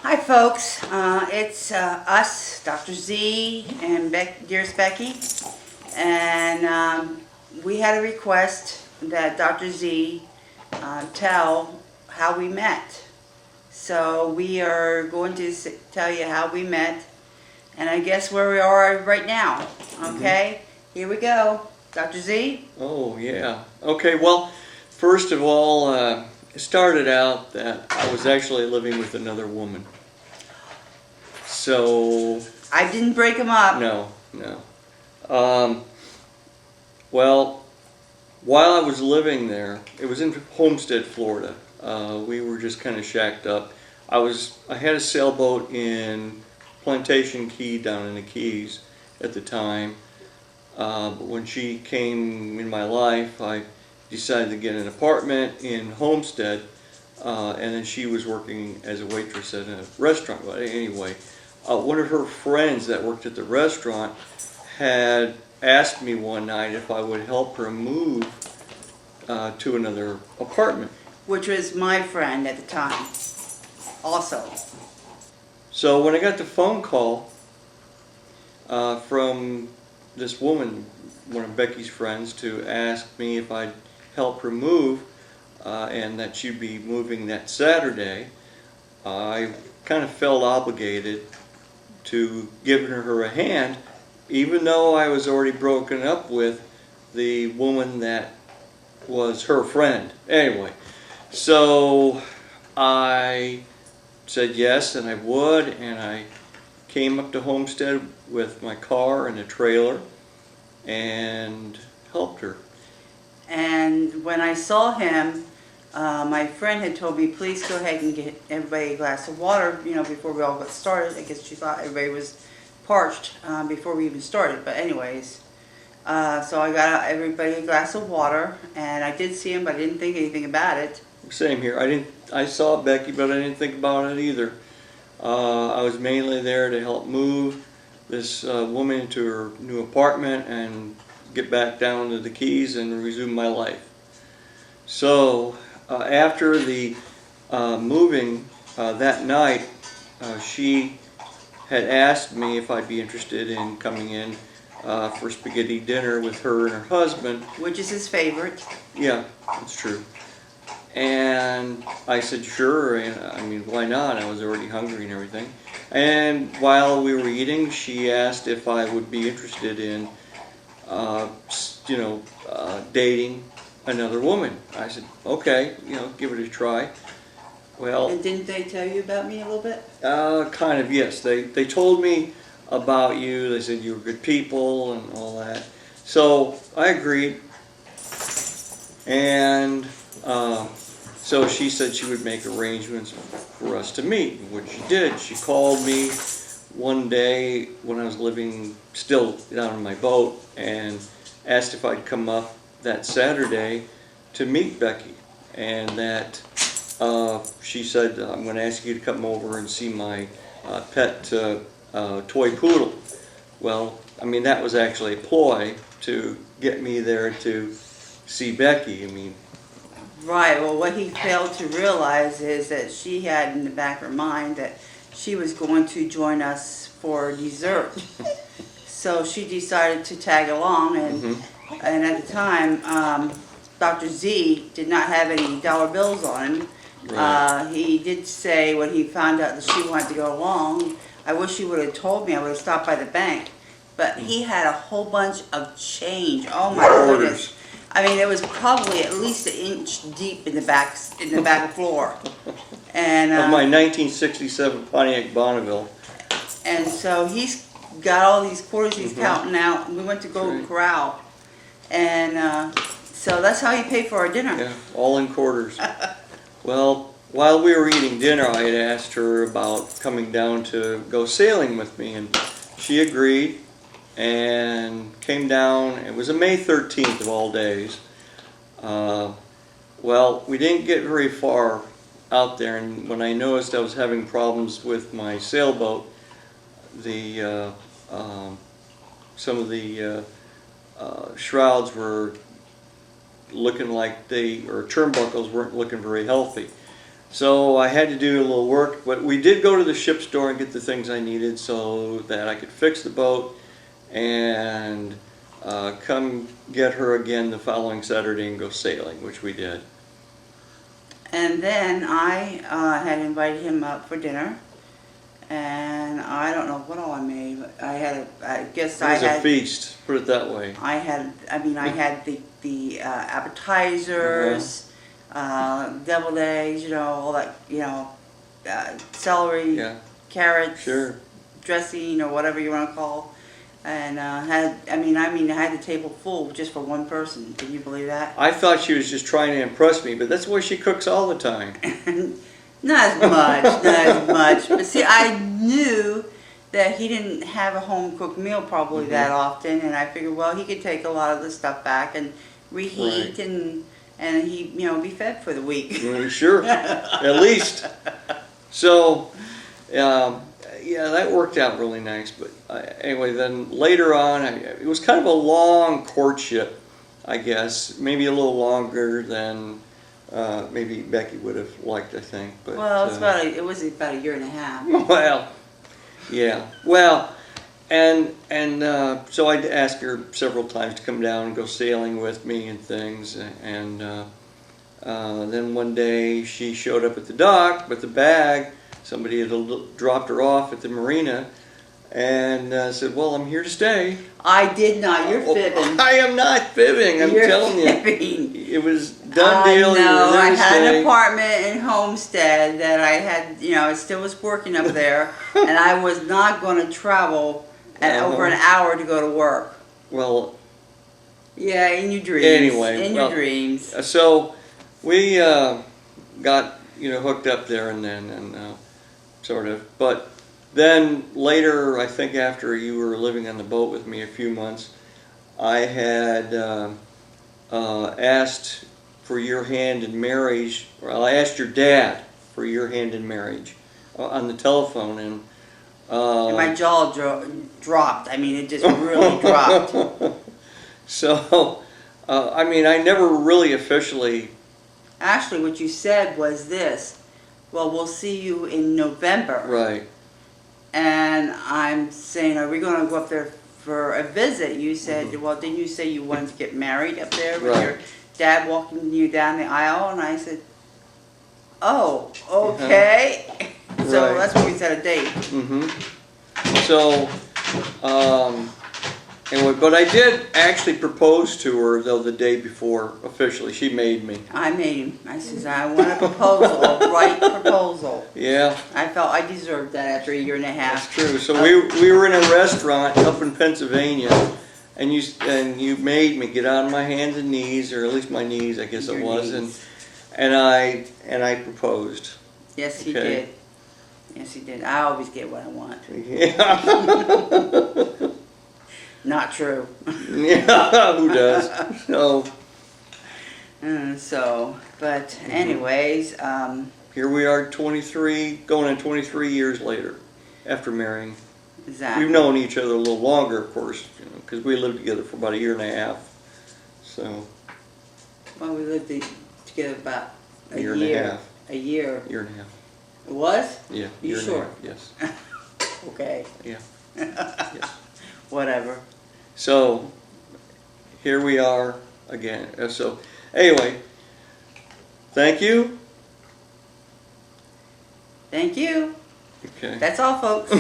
Hi folks, it's us, Dr. Z and DrZBecky, and we had a request that Dr. Z tell how we met. So we are going to tell you how we met, and I guess where we are right now. Okay, Here we go. Dr. Z? Oh, yeah. Okay, well, first of all, it started out that I was actually living with another woman. So... I didn't break them up. No. Well, while I was living there, it was in Homestead, Florida. We were just kind of shacked up. I had a sailboat in Plantation Key down in the Keys at the time. But when she came in my life, I decided to get an apartment in Homestead, and then she was working as a waitress at a restaurant. But anyway, one of her friends that worked at the restaurant had asked me one night if I would help her move to another apartment. Which was my friend at the time, also. So when I got the phone call from this woman, one of Becky's friends, to ask me if I'd help her move, and that she'd be moving that Saturday, I kind of felt obligated to giving her a hand, even though I was already broken up with the woman that was her friend. Anyway, so I said yes, and I would, and I came up to Homestead with my car and a trailer and helped her. And when I saw him, my friend had told me, please go ahead and get everybody a glass of water, before we all got started. I guess she thought everybody was parched before we even started. But anyways, so I got everybody a glass of water, and I did see him, but I didn't think anything about it. Same here. I saw Becky, but I didn't think about it either. I was mainly there to help move this woman into her new apartment and get back down to the Keys and resume my life. So after the moving that night, she had asked me if I'd be interested in coming in for spaghetti dinner with her and her husband. Which is his favorite. Yeah, that's true. And I said sure, and I mean, why not? I was already hungry and everything. And while we were eating, she asked if I would be interested in, dating another woman. I said, okay, give it a try. Well, and didn't they tell you about me a little bit? Kind of, yes. They told me about you. They said you were good people and all that. So I agreed. And so she said she would make arrangements for us to meet, which she did. She called me one day when I was living still down in my boat and asked if I'd come up that Saturday to meet Becky. And that she said, I'm going to ask you to come over and see my pet toy poodle. Well, I mean, that was actually a ploy to get me there to see Becky. I mean, right. Well, what he failed to realize is that she had in the back of her mind that she was going to join us for dessert. So she decided to tag along, and at the time, Dr. Z did not have any dollar bills on him. Right. He did say when he found out that she wanted to go along, I wish he would have told me. I would have stopped by the bank. But he had a whole bunch of change. Oh my goodness. I mean, it was probably at least an inch deep in the back floor. And of my 1967 Pontiac Bonneville. And so he's got all these quarters he's counting out. And we went to Golden Corral, and so that's how he paid for our dinner. Yeah, all in quarters. Well, while we were eating dinner, I had asked her about coming down to go sailing with me, and she agreed and came down. It was a May 13th of all days. Well, we didn't get very far out there, and when I noticed I was having problems with my sailboat, some of the shrouds were looking like or turnbuckles weren't looking very healthy. So I had to do a little work, but we did go to the ship store and get the things I needed so that I could fix the boat and come get her again the following Saturday and go sailing, which we did. And then I had invited him up for dinner, and I don't know what all I made. But I guess It was a feast, put it that way. I had the appetizers, deviled eggs, all that, celery, Yeah, carrots, sure. dressing or whatever you want to call, and I had the table full just for one person. Can you believe that? I thought she was just trying to impress me, but that's the way she cooks all the time. Not as much, not as much. But see, I knew that he didn't have a home cooked meal probably that often, and I figured, well, he could take a lot of the stuff back and reheat and he, be fed for the week. Sure, at least. So, yeah, that worked out really nice. But anyway, then later on, it was kind of a long courtship, I guess. Maybe a little longer than maybe Becky would have liked, I think. But Well, it was about a year and a half. Well, yeah. Well, and so I asked her several times to come down and go sailing with me and things. And then one day she showed up at the dock with the bag. Somebody had dropped her off at the marina and said, "Well, I'm here to stay." I did not. You're fibbing. I am not fibbing. I'm telling fibbing. you. It was done deal. No, I had stay. an apartment in Homestead that I had, it still was working up there, and I was not going to travel over an hour to go to work. Well, yeah, in your dreams. Anyway, in your dreams. So we got hooked up there and then sort of, but then later, I think after you were living on the boat with me a few months, I had asked for your hand in marriage. Well, I asked your dad for your hand in marriage on the telephone, and my jaw dropped. I mean, it just really dropped. So, I never really officially. Actually, what you said was this: "Well, we'll see you in November." Right. And I'm saying, "Are we going to go up there for a visit?" You said, "Well, didn't you say you wanted to get married up there with your dad walking you down the aisle?" And I said, "Oh, okay." So that's when we set a date. So, anyway, but I did actually propose to her, though, the day before officially. She made me. I made him. I says, "I want a proposal, a right proposal." Yeah. I felt I deserved that after a year and a half. That's true. So we were in a restaurant up in Pennsylvania, and you made me get on my hands and knees, or at least my knees, I guess it was, and I proposed. Yes, he did. Yes, he did. I always get what I want. Yeah. Not true. Yeah, who does? So. But anyways, Here we are, 23, going on 23 years later, after marrying. exactly. We've known each other a little longer, of course, because we lived together for about a year and a half. So. Well, we lived together about a year and a half. A year. Year and a half. It was? Yeah. You year sure? And a half, yes. Okay. Yeah. Yes. Whatever. So, here we are again. So, anyway, thank you. Thank you. Okay. That's all, folks.